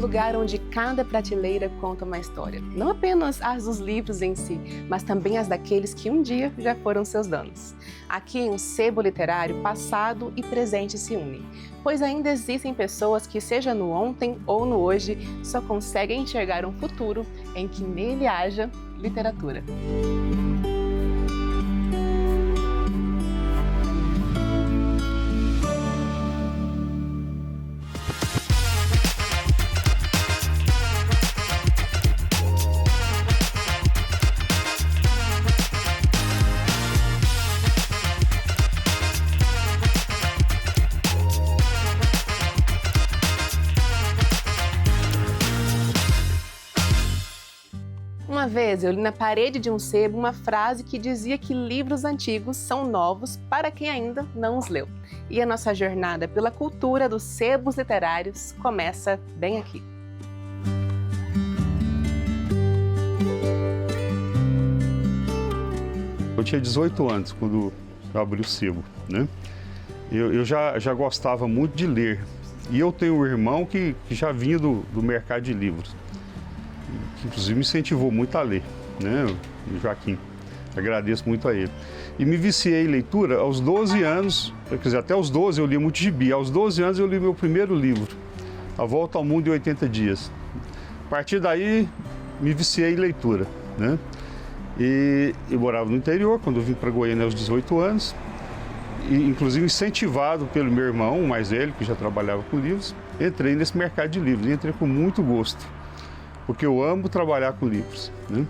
lugar onde cada prateleira conta uma história. Não apenas as dos livros em si, mas também as daqueles que um dia já foram seus donos. Aqui em um sebo literário, passado e presente se unem, pois ainda existem pessoas que, seja no ontem ou no hoje, só conseguem enxergar um futuro em que nele haja literatura. Uma vez eu li na parede de um sebo uma frase que dizia que livros antigos são novos para quem ainda não os leu. E a nossa jornada pela cultura dos sebos literários começa bem aqui. Eu tinha 18 anos quando eu abri o sebo, né? Eu já gostava muito de ler. E eu tenho um irmão que já vinha do mercado de livros, que inclusive me incentivou muito a ler, né? O Joaquim. Agradeço muito a ele. E me viciei em leitura aos 12 anos, quer dizer, até aos 12 eu li muito gibi. Aos 12 anos eu li meu primeiro livro, A Volta ao Mundo em 80 Dias. A partir daí, me viciei em leitura, né? E eu morava no interior, quando eu vim para Goiânia aos 18 anos, e inclusive incentivado pelo meu irmão, o mais velho, que já trabalhava com livros, entrei nesse mercado de livros, e entrei com muito gosto, porque eu amo trabalhar com livros, né?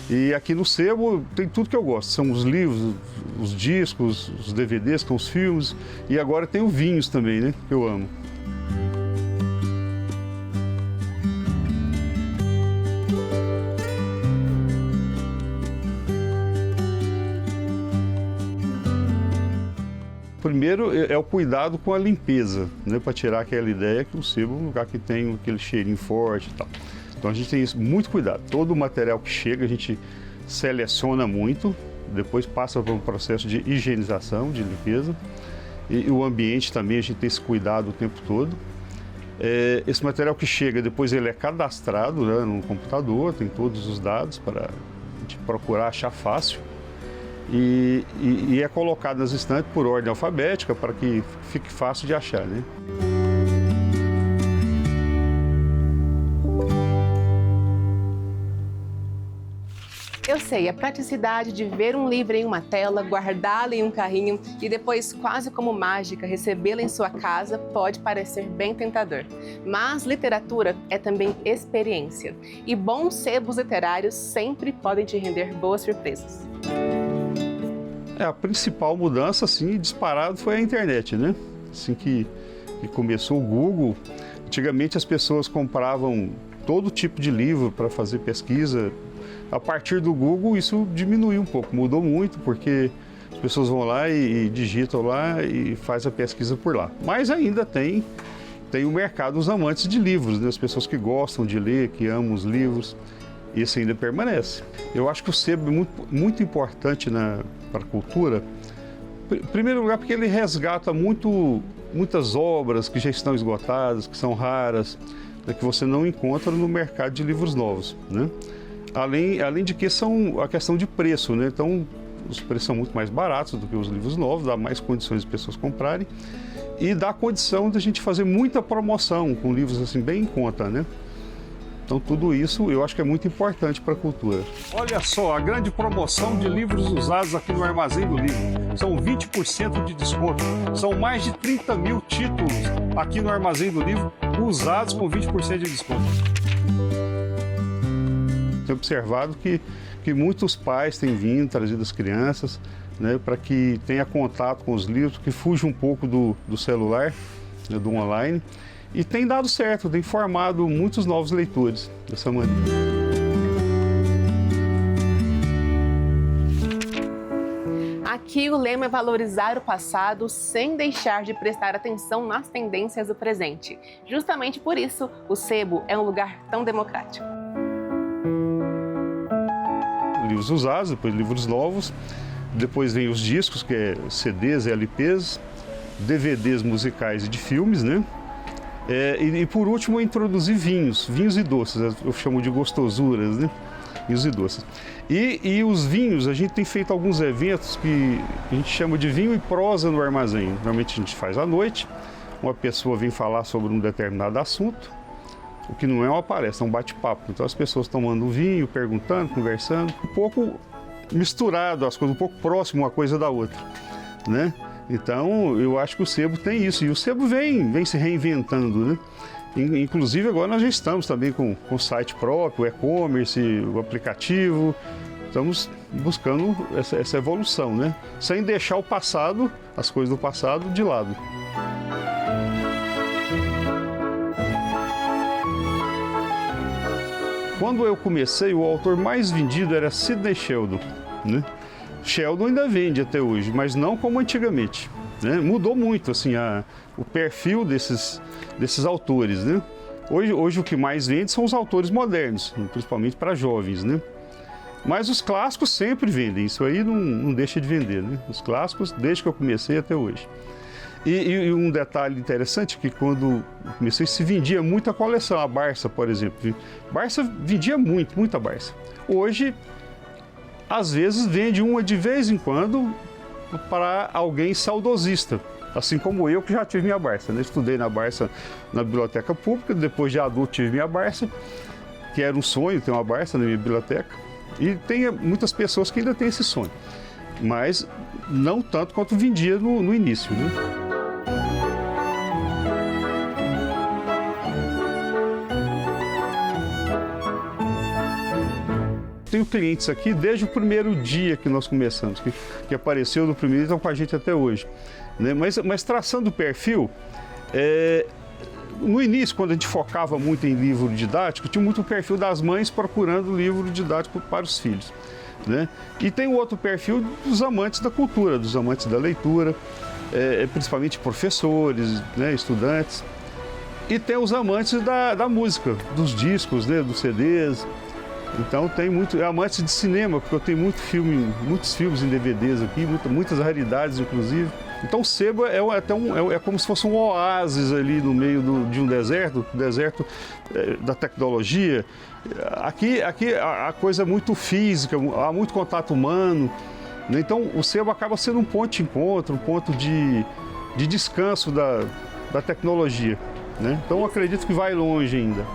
E aqui no sebo tem tudo que eu gosto, são os livros, os discos, os DVDs, com os filmes, e agora tem os vinhos também, né, que eu amo. Primeiro é o cuidado com a limpeza, né, para tirar aquela ideia que o sebo é um lugar que tem aquele cheirinho forte e tal. Então a gente tem isso, muito cuidado. Todo o material que chega a gente seleciona muito, depois passa por um processo de higienização, de limpeza. E o ambiente também a gente tem esse cuidado o tempo todo. Esse material que chega, depois ele é cadastrado, né, no computador, tem todos os dados para a gente procurar achar fácil. E é colocado nas estantes por ordem alfabética para que fique fácil de achar, né? Eu sei, a praticidade de ver um livro em uma tela, guardá-lo em um carrinho e depois, quase como mágica, recebê-lo em sua casa pode parecer bem tentador. Mas literatura é também experiência. E bons sebos literários sempre podem te render boas surpresas. A principal mudança, assim, disparado, foi a internet, né? Assim que começou o Google, antigamente as pessoas compravam todo tipo de livro para fazer pesquisa. A partir do Google isso diminuiu um pouco, mudou muito, porque as pessoas vão lá e digitam lá e faz a pesquisa por lá. Mas ainda tem o mercado dos amantes de livros, né? As pessoas que gostam de ler, que amam os livros, esse ainda permanece. Eu acho que o sebo é muito importante para a cultura. Em primeiro lugar, porque ele resgata muitas obras que já estão esgotadas, que são raras, né, que você não encontra no mercado de livros novos, né? Além de que são a questão de preço, né? Então, os preços são muito mais baratos do que os livros novos, dá mais condições de pessoas comprarem e dá condição de a gente fazer muita promoção com livros assim bem em conta, né? Então tudo isso eu acho que é muito importante para a cultura. Olha só, a grande promoção de livros usados aqui no Armazém do Livro. São 20% de desconto. São mais de 30 mil títulos aqui no Armazém do Livro usados com 20% de desconto. Tenho observado que muitos pais têm vindo, trazido as crianças, né, para que tenha contato com os livros, que fuja um pouco do celular, né, do online. E tem dado certo, tem formado muitos novos leitores dessa maneira. Aqui o lema é valorizar o passado sem deixar de prestar atenção nas tendências do presente. Justamente por isso, o sebo é um lugar tão democrático. Livros usados, depois livros novos, depois vem os discos, que é CDs, LPs, DVDs musicais e de filmes, né? E por último, eu introduzi vinhos e doces, eu chamo de gostosuras, né? Vinhos e doces. E os vinhos, a gente tem feito alguns eventos que a gente chama de vinho e prosa no armazém. Normalmente a gente faz à noite, uma pessoa vem falar sobre um determinado assunto, o que não é uma palestra, é um bate-papo. Então as pessoas tomando vinho, perguntando, conversando, um pouco misturado as coisas, um pouco próximo uma coisa da outra, né? Então eu acho que o sebo tem isso, e o sebo vem se reinventando, né? Inclusive agora nós já estamos também com o site próprio, o e-commerce, o aplicativo, estamos buscando essa evolução, né? Sem deixar o passado, as coisas do passado de lado. Quando eu comecei, o autor mais vendido era Sidney Sheldon, né? Sheldon ainda vende até hoje, mas não como antigamente, né? Mudou muito assim, o perfil desses autores, né? Hoje o que mais vende são os autores modernos, principalmente para jovens, né? Mas os clássicos sempre vendem, isso aí não deixa de vender, né? Os clássicos, desde que eu comecei até hoje. E um detalhe interessante, que quando eu comecei se vendia muita coleção, a Barça, por exemplo. Barça vendia muita Barça. Hoje, às vezes, vende uma de vez em quando para alguém saudosista. Assim como eu, que já tive minha Barça, né? Estudei na Barça, na biblioteca pública, depois de adulto tive minha Barça, que era um sonho ter uma Barça na minha biblioteca. E tem muitas pessoas que ainda têm esse sonho, mas não tanto quanto vendia no início, né? Tenho clientes aqui desde o primeiro dia que nós começamos, que apareceu no primeiro e estão com a gente até hoje, né? Mas traçando o perfil, no início, quando a gente focava muito em livro didático, tinha muito o perfil das mães procurando livro didático para os filhos, né? E tem o outro perfil dos amantes da cultura, dos amantes da leitura, principalmente professores, né, estudantes. E tem os amantes da música, dos discos, né, dos CDs. Então tem amantes de cinema, porque eu tenho muitos filmes em DVDs aqui, muitas raridades inclusive. Então o sebo é como se fosse um oásis ali no meio de um deserto da tecnologia. Aqui a coisa é muito física, há muito contato humano, né? Então o sebo acaba sendo um ponto de encontro, um ponto de descanso da tecnologia, né? Então eu acredito que vai longe ainda.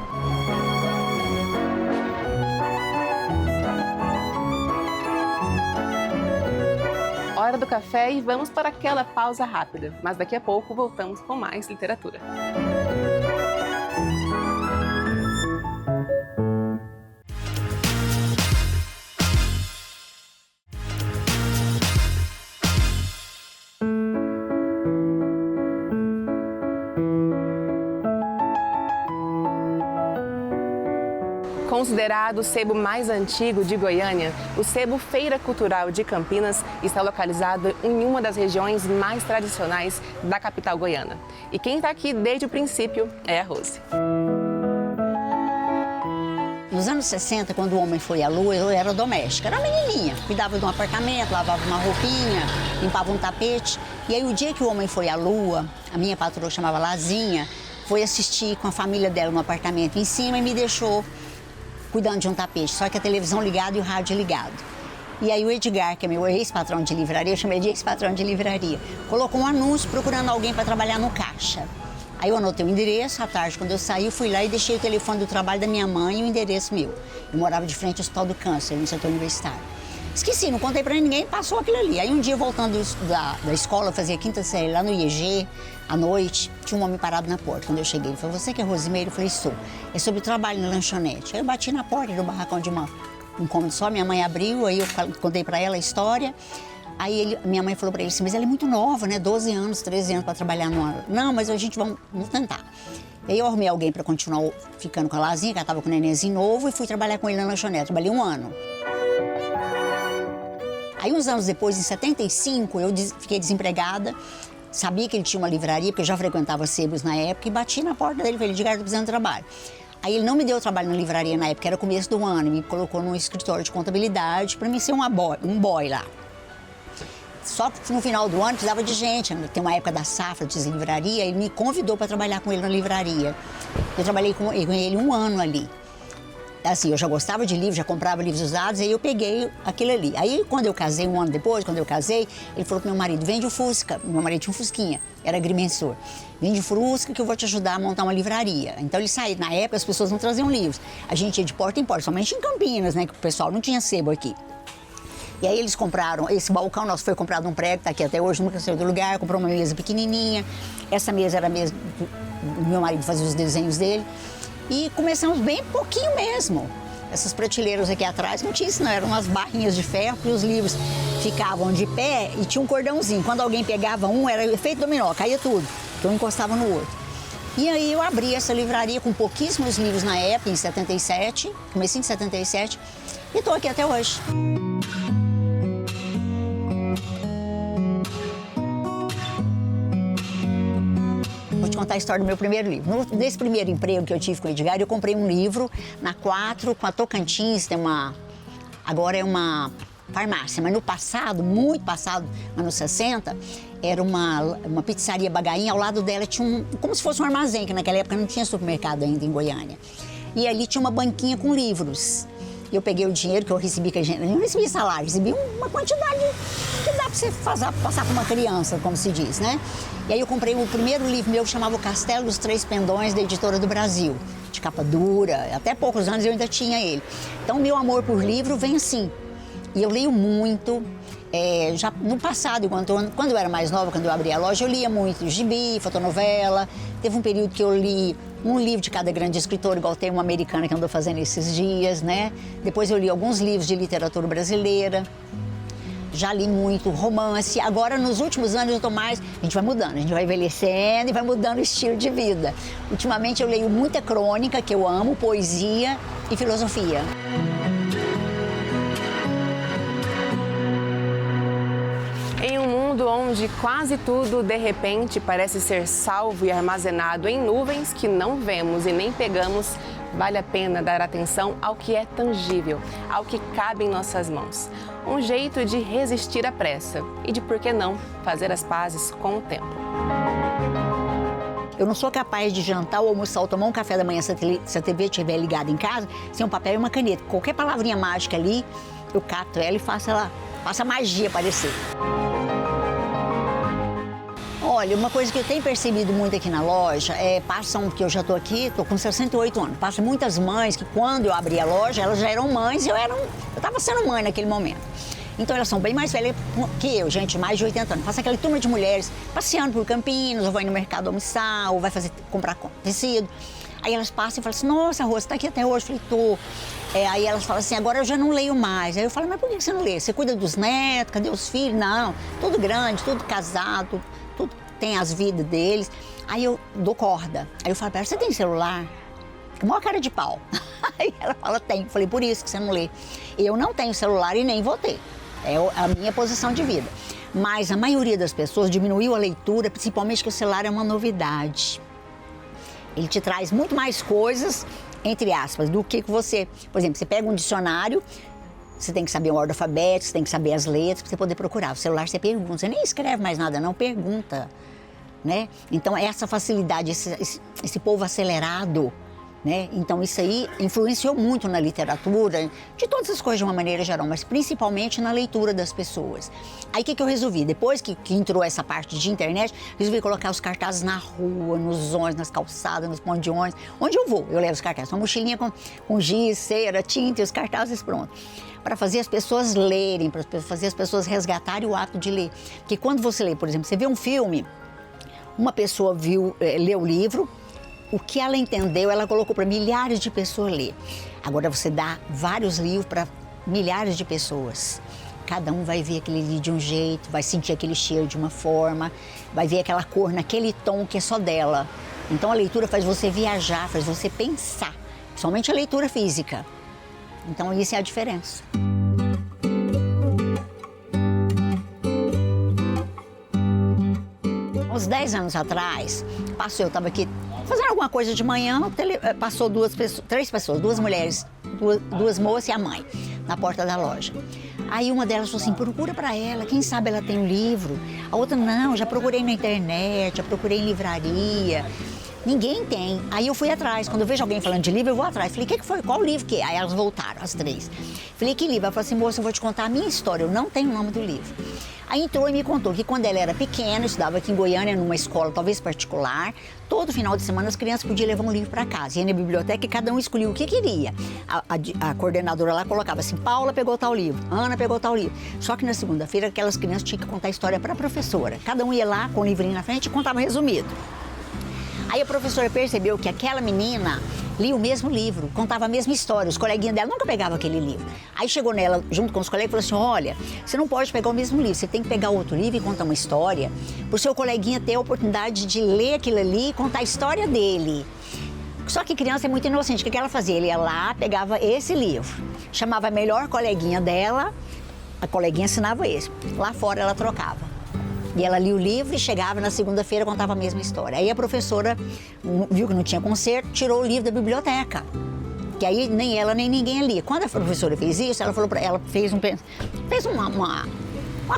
Hora do café e vamos para aquela pausa rápida, mas daqui a pouco voltamos com mais literatura. Considerado o sebo mais antigo de Goiânia, o Sebo Feira Cultural de Campinas está localizado em uma das regiões mais tradicionais da capital goiana. E quem está aqui desde o princípio é a Rose. Nos anos 60, quando o homem foi à lua, eu era doméstica, era menininha. Cuidava de um apartamento, lavava uma roupinha, limpava um tapete. E aí, o dia que o homem foi à lua, a minha patroa chamava Lazinha, foi assistir com a família dela no apartamento em cima e me deixou cuidando de um tapete, só que a televisão ligada e o rádio ligado. E aí o Edgar, que é meu ex-patrão de livraria, eu chamei de ex-patrão de livraria, colocou um anúncio procurando alguém para trabalhar no caixa. Aí eu anotei o endereço, à tarde, quando eu saí, eu fui lá e deixei o telefone do trabalho da minha mãe e o endereço meu. Eu morava de frente ao Hospital do Câncer, no setor universitário. Esqueci, não contei pra ninguém, passou aquilo ali. Aí um dia, voltando da escola, eu fazia quinta série lá no IEG, à noite, tinha um homem parado na porta. Quando eu cheguei, ele falou: "Você que é Rosimeire?" Eu falei: "Sou." É sobre trabalho na lanchonete. Aí eu bati na porta do barracão de um cômodo só, minha mãe abriu, aí eu contei pra ela a história. Aí minha mãe falou pra ele assim: "Mas ela é muito nova, né? 12 anos, 13 anos pra trabalhar numa..." "Não, mas a gente vamos tentar." Aí eu arrumei alguém pra continuar ficando com a Lazinha, que ela tava com o nenenzinho novo, e fui trabalhar com ele na lanchonete. Trabalhei 1 ano. Aí, uns anos depois, em 75, eu fiquei desempregada. Sabia que ele tinha uma livraria, porque eu já frequentava sebos na época, e bati na porta dele e falei: "Edgar, tô precisando de trabalho." Aí ele não me deu trabalho na livraria na época, era começo do ano, e me colocou num escritório de contabilidade para mim ser um boy lá. Só que no final do ano precisava de gente. Tem uma época da safra de livraria, ele me convidou para trabalhar com ele na livraria. Eu trabalhei com ele 1 ano ali. Assim, eu já gostava de livros, já comprava livros usados, aí eu peguei aquilo ali. Aí, quando eu casei, 1 ano depois, quando eu casei, ele falou pro meu marido, vende o Fusca. Meu marido tinha um Fusquinha, era agrimensor. Vende o Fusca que eu vou te ajudar a montar uma livraria. Então, ele saiu. Na época, as pessoas não traziam livros. A gente ia de porta em porta, somente em Campinas, né, que o pessoal não tinha sebo aqui. E aí eles compraram, esse balcão nosso foi comprado num prédio, tá aqui até hoje, nunca saiu do lugar, comprou uma mesa pequenininha. Essa mesa era a mesa do meu marido fazia os desenhos dele. E começamos bem pouquinho mesmo. Essas prateleiras aqui atrás não tinha isso não, eram umas barrinhas de ferro que os livros ficavam de pé e tinha um cordãozinho. Quando alguém pegava um, era efeito dominó, caía tudo, que um encostava no outro. E aí eu abri essa livraria com pouquíssimos livros na época, em 77, comecei em 77, e estou aqui até hoje. Vou te contar a história do meu primeiro livro. Nesse primeiro emprego que eu tive com o Edgar, eu comprei um livro na 4, com a Tocantins, agora é uma farmácia, mas no passado, muito passado, anos 60, era uma pizzaria Bagainha, ao lado dela tinha como se fosse um armazém, que naquela época não tinha supermercado ainda em Goiânia. E ali tinha uma banquinha com livros. E eu peguei o dinheiro que eu recebi, eu não recebi salário, recebi uma quantidade que dá para você passar para uma criança, como se diz, né? E aí eu comprei o primeiro livro meu que chamava O Castelo dos Três Pendões, da Editora do Brasil, de capa dura, até poucos anos eu ainda tinha ele. Então, meu amor por livro vem assim. E eu leio muito, já no passado, quando eu era mais nova, quando eu abri a loja, eu lia muito gibi, fotonovela. Teve um período que eu li um livro de cada grande escritor, igual tem uma americana que andou fazendo esses dias, né? Depois eu li alguns livros de literatura brasileira. Já li muito romance. Agora, nos últimos anos, eu tô mais... A gente vai mudando, a gente vai envelhecendo e vai mudando o estilo de vida. Ultimamente, eu leio muita crônica, que eu amo, poesia e filosofia. Em um mundo onde quase tudo, de repente, parece ser salvo e armazenado em nuvens que não vemos e nem pegamos, vale a pena dar atenção ao que é tangível, ao que cabe em nossas mãos. Um jeito de resistir à pressa e de, por que não, fazer as pazes com o tempo. Eu não sou capaz de jantar ou almoçar ou tomar um café da manhã se a TV estiver ligada em casa, sem um papel e uma caneta. Qualquer palavrinha mágica ali, eu cato ela e faço a magia aparecer. Olha, uma coisa que eu tenho percebido muito aqui na loja porque eu já estou aqui, estou com 68 anos, passam muitas mães que quando eu abri a loja, elas já eram mães e eu estava sendo mãe naquele momento. Então elas são bem mais velhas que eu, gente, mais de 80 anos. Passa aquela turma de mulheres passeando por Campinas, ou vai no mercado almoçar, ou vai comprar tecido. Aí elas passam e falam assim, nossa, Rô, você está aqui até hoje? Eu falei, tô. Aí elas falam assim, agora eu já não leio mais. Aí eu falo, mas por que você não lê? Você cuida dos netos, cadê os filhos? Não, tudo grande, tudo casado, tudo tem as vidas deles. Aí eu dou corda. Aí eu falo pra ela, você tem celular? Fica uma cara de pau. Aí ela fala, tem. Eu falei, por isso que você não lê. Eu não tenho celular e nem vou ter. É a minha posição de vida. Mas a maioria das pessoas diminuiu a leitura, principalmente que o celular é uma novidade. Ele te traz muito mais coisas, entre aspas, do que você... Por exemplo, você pega um dicionário, você tem que saber a ordem alfabética, você tem que saber as letras para você poder procurar. O celular você pergunta, você nem escreve mais nada, não, pergunta, né? Então, essa facilidade, esse povo acelerado, né? Então, isso aí influenciou muito na literatura, de todas as coisas de uma maneira geral, mas principalmente na leitura das pessoas. Aí, o que eu resolvi? Depois que entrou essa parte de internet, resolvi colocar os cartazes na rua, nos ônibus, nas calçadas, nos pontos de ônibus. Onde eu vou, eu levo os cartazes. Uma mochilinha com giz, cera, tinta e os cartazes prontos. Para fazer as pessoas lerem, para fazer as pessoas resgatarem o hábito de ler. Porque quando você lê, por exemplo, você vê um filme, uma pessoa leu o livro, o que ela entendeu, ela colocou para milhares de pessoas ler. Agora você dá vários livros para milhares de pessoas. Cada um vai ver aquele livro de um jeito, vai sentir aquele cheiro de uma forma, vai ver aquela cor naquele tom que é só dela. Então a leitura faz você viajar, faz você pensar, principalmente a leitura física. Então isso é a diferença. Uns 10 anos atrás, eu estava aqui fazendo alguma coisa de manhã, passou três pessoas, duas mulheres, duas moças e a mãe, na porta da loja. Aí uma delas falou assim, procura para ela, quem sabe ela tem um livro. A outra, não, já procurei na internet, já procurei em livraria. Ninguém tem. Aí eu fui atrás. Quando eu vejo alguém falando de livro, eu vou atrás. Falei, o que foi? Qual livro que é? Aí elas voltaram, as três. Falei, que livro? Ela falou assim, moça, eu vou te contar a minha história. Eu não tenho o nome do livro. Aí entrou e me contou que quando ela era pequena, estudava aqui em Goiânia, numa escola talvez particular, todo final de semana as crianças podiam levar um livro para casa. Ia na biblioteca e cada um escolhia o que queria. A coordenadora lá colocava assim, Paula pegou tal livro, Ana pegou tal livro. Só que na segunda-feira aquelas crianças tinham que contar a história para a professora. Cada um ia lá com o livrinho na frente e contava resumido. Aí a professora percebeu que aquela menina lia o mesmo livro, contava a mesma história. Os coleguinhas dela nunca pegavam aquele livro. Aí chegou nela, junto com os colegas, e falou assim, olha, você não pode pegar o mesmo livro, você tem que pegar outro livro e contar uma história, para o seu coleguinha ter a oportunidade de ler aquilo ali e contar a história dele. Só que criança é muito inocente. O que ela fazia? Ele ia lá, pegava esse livro, chamava a melhor coleguinha dela, a coleguinha ensinava esse. Lá fora ela trocava. E ela lia o livro e chegava na segunda-feira e contava a mesma história. Aí a professora viu que não tinha conserto, tirou o livro da biblioteca. Que aí nem ela nem ninguém lia. Quando a professora fez isso, ela falou para ela, fez uma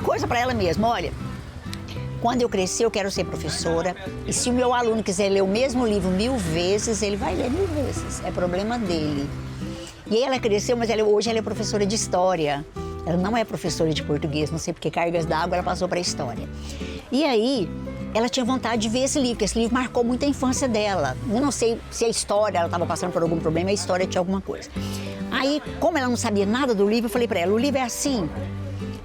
coisa para ela mesma. Olha, quando eu crescer eu quero ser professora e se o meu aluno quiser ler o mesmo livro 1000 vezes, ele vai ler 1000 vezes. É problema dele. E aí ela cresceu, mas hoje ela é professora de história. Ela não é professora de português, não sei porque cargas d'água ela passou para a história. E aí, ela tinha vontade de ver esse livro, porque esse livro marcou muito a infância dela. Eu não sei se a história, ela estava passando por algum problema, a história tinha alguma coisa. Aí, como ela não sabia nada do livro, eu falei para ela, o livro é assim?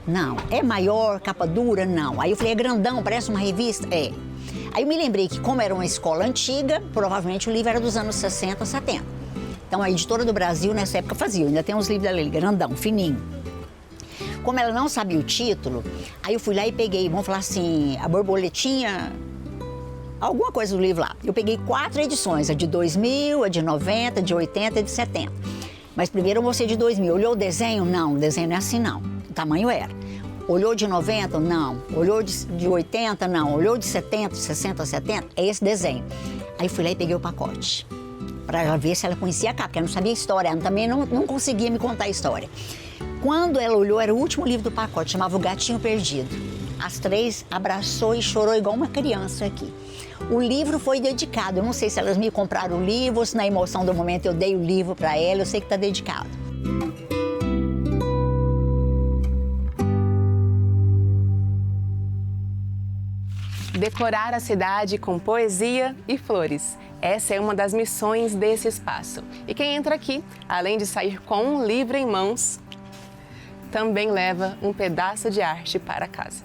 Não. É maior, capa dura? Não. Aí eu falei, é grandão, parece uma revista? É. Aí eu me lembrei que, como era uma escola antiga, provavelmente o livro era dos anos 60, 70. Então, a Editora do Brasil, nessa época, fazia. Ainda tem uns livros dela ali, grandão, fininho. Como ela não sabia o título, aí eu fui lá e peguei, vamos falar assim, a borboletinha, alguma coisa do livro lá. Eu peguei 4 edições, a de 2000, a de 90, a de 80 e a de 70. Mas primeiro eu mostrei de 2000. Olhou o desenho? Não, o desenho não é assim não. O tamanho era. Olhou de 90? Não. Olhou de 80? Não. Olhou de 70, 60, 70? É esse desenho. Aí fui lá e peguei o pacote, para ela ver se ela conhecia a capa, porque ela não sabia a história, ela também não conseguia me contar a história. Quando ela olhou, era o último livro do pacote, chamava O Gatinho Perdido. As 3 abraçou e chorou igual uma criança aqui. O livro foi dedicado, eu não sei se elas me compraram o livro ou se na emoção do momento eu dei o livro para ela, eu sei que está dedicado. Decorar a cidade com poesia e flores. Essa é uma das missões desse espaço. E quem entra aqui, além de sair com um livro em mãos, também leva um pedaço de arte para casa.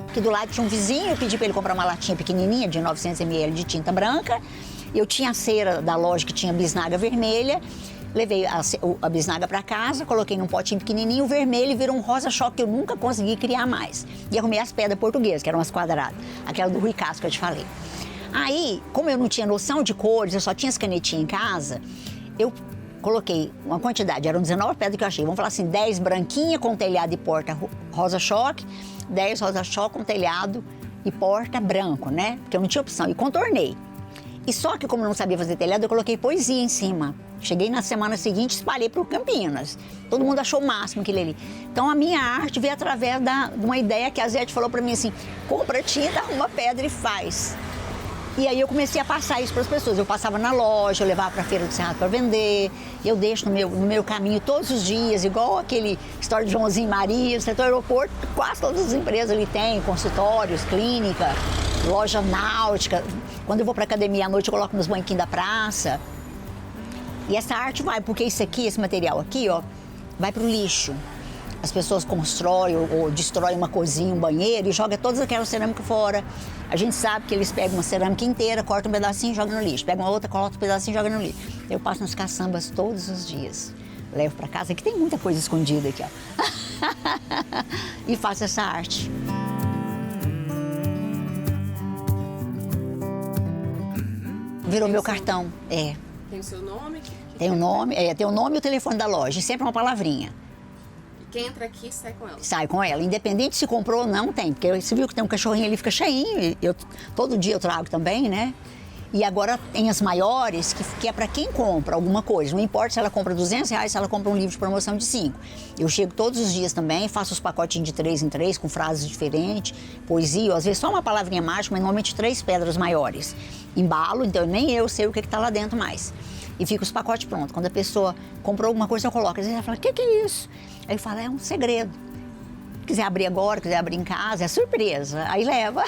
Aqui do lado tinha um vizinho, eu pedi para ele comprar uma latinha pequenininha de 900 ml de tinta branca. Eu tinha a cera da loja que tinha bisnaga vermelha. Levei a bisnaga para casa, coloquei num potinho pequenininho, o vermelho virou um rosa-choque que eu nunca consegui criar mais. E arrumei as pedras portuguesas, que eram as quadradas, aquela do Rui Castro que eu te falei. Aí, como eu não tinha noção de cores, eu só tinha as canetinhas em casa, eu coloquei uma quantidade, eram 19 pedras que eu achei. Vamos falar assim, 10 branquinha com telhado e porta rosa-choque, 10 rosa-choque com telhado e porta branco, né? Porque eu não tinha opção, e contornei. E só que como eu não sabia fazer telhado, eu coloquei poesia em cima. Cheguei na semana seguinte e espalhei para o Campinas. Todo mundo achou o máximo aquilo ali. Então a minha arte veio através de uma ideia que a Zete falou para mim assim, compra tinta, arruma pedra e faz. E aí eu comecei a passar isso para as pessoas. Eu passava na loja, eu levava para a Feira do Cerrado para vender. Eu deixo no meu caminho todos os dias, igual aquele história de Joãozinho e Maria, no setor aeroporto, quase todas as empresas ali têm, consultórios, clínica, loja náutica. Quando eu vou para a academia à noite, eu coloco nos banquinhos da praça. E essa arte vai, porque isso aqui, esse material aqui, ó, vai para o lixo. As pessoas constroem ou destroem uma cozinha, um banheiro e jogam todas aquelas cerâmicas fora. A gente sabe que eles pegam uma cerâmica inteira, cortam um pedacinho e jogam no lixo. Pegam uma outra, cortam um pedacinho e jogam no lixo. Eu passo nas caçambas todos os dias. Levo para casa, aqui tem muita coisa escondida aqui, ó. E faço essa arte. Virou meu cartão, é. Tem o seu nome? Tem o nome e o telefone da loja, e sempre uma palavrinha. Quem entra aqui sai com ela. Sai com ela, independente se comprou ou não, tem. Porque você viu que tem um cachorrinho ali, fica cheinho. Todo dia eu trago também, né? E agora tem as maiores, que é para quem compra alguma coisa. Não importa se ela compra R$200, se ela compra um livro de promoção de 5. Eu chego todos os dias também, faço os pacotinhos de 3 em 3, com frases diferentes, poesia, ou às vezes só uma palavrinha mágica, mas normalmente 3 pedras maiores. Embalo, então nem eu sei o que está lá dentro mais. E fica os pacotes prontos. Quando a pessoa comprou alguma coisa, eu coloco. Às vezes ela fala, o que é isso? Aí eu falo, é um segredo. Quiser abrir agora, quiser abrir em casa, é surpresa. Aí leva.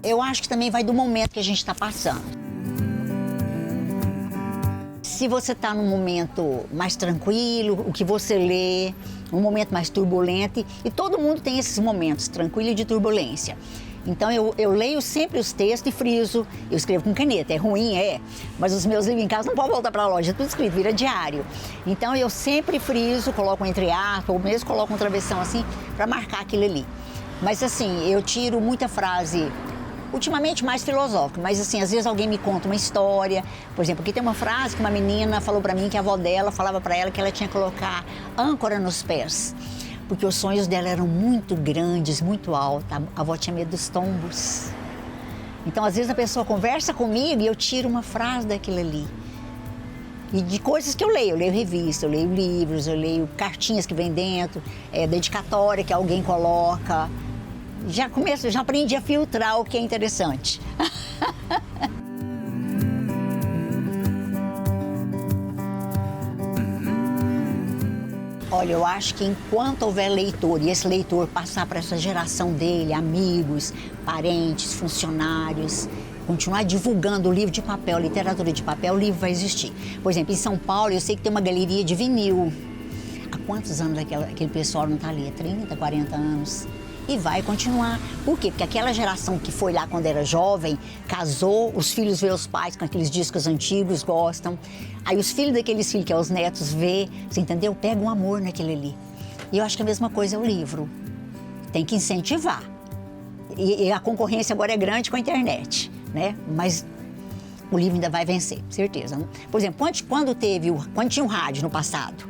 Eu acho que também vai do momento que a gente está passando. Se você está num momento mais tranquilo, o que você lê, um momento mais turbulento, e todo mundo tem esses momentos, tranquilo e de turbulência. Então eu leio sempre os textos e friso, eu escrevo com caneta, é ruim, mas os meus livros em casa não podem voltar para a loja, é tudo escrito, vira diário. Então eu sempre friso, coloco um entreaspas, ou mesmo coloco um travessão assim, para marcar aquilo ali. Mas assim, eu tiro muita frase, ultimamente mais filosófica, mas assim, às vezes alguém me conta uma história. Por exemplo, aqui tem uma frase que uma menina falou para mim que a avó dela falava para ela que ela tinha que colocar âncora nos pés, porque os sonhos dela eram muito grandes, muito altos. A avó tinha medo dos tombos. Então, às vezes a pessoa conversa comigo e eu tiro uma frase daquilo ali. E de coisas que eu leio revista, eu leio livros, eu leio cartinhas que vem dentro, dedicatória que alguém coloca. Já aprendi a filtrar o que é interessante. Olha, eu acho que enquanto houver leitor, e esse leitor passar para essa geração dele, amigos, parentes, funcionários, continuar divulgando o livro de papel, literatura de papel, o livro vai existir. Por exemplo, em São Paulo, eu sei que tem uma galeria de vinil. Há quantos anos aquele pessoal não está ali? 30, 40 anos. E vai continuar. Por quê? Porque aquela geração que foi lá quando era jovem, casou, os filhos vê os pais com aqueles discos antigos, gostam. Aí os filhos daqueles filhos, que é os netos, vê, você entendeu? Pega um amor naquele ali. E eu acho que a mesma coisa é o livro. Tem que incentivar. E a concorrência agora é grande com a internet, né? Mas o livro ainda vai vencer, certeza. Por exemplo, quando tinha um rádio no passado,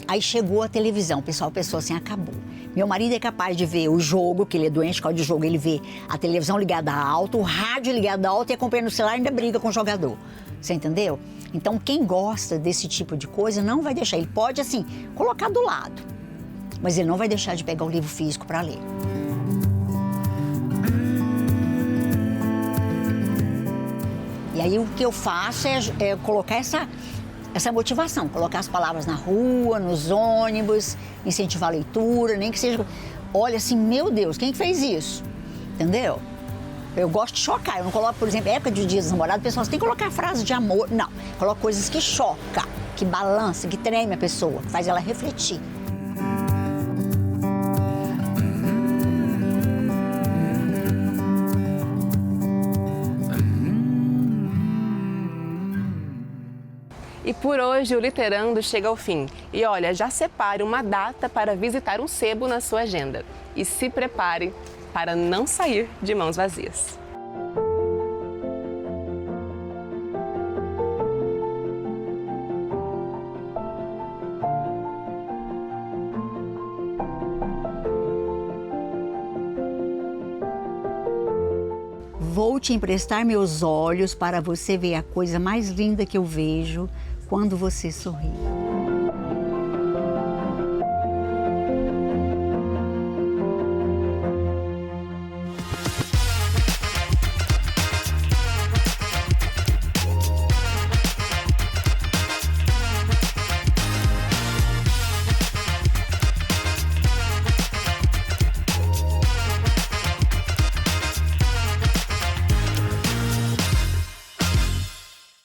aí chegou a televisão, o pessoal pensou assim, acabou. Meu marido é capaz de ver o jogo, que ele é doente por causa de jogo, ele vê a televisão ligada alto, o rádio ligado alto e acompanhando o celular e ainda briga com o jogador. Você entendeu? Então, quem gosta desse tipo de coisa não vai deixar. Ele pode, assim, colocar do lado, mas ele não vai deixar de pegar o livro físico para ler. E aí, o que eu faço é colocar essa motivação, colocar as palavras na rua, nos ônibus, incentivar a leitura, nem que seja... Olha assim, meu Deus, quem que fez isso? Entendeu? Eu gosto de chocar, eu não coloco, por exemplo, época de Dia dos Namorados, o pessoal, você tem que colocar frase de amor. Não, coloco coisas que chocam, que balançam, que tremem a pessoa, que faz ela refletir. E por hoje o Literando chega ao fim. E olha, já separe uma data para visitar um sebo na sua agenda. E se prepare para não sair de mãos vazias. Vou te emprestar meus olhos para você ver a coisa mais linda que eu vejo quando você sorri.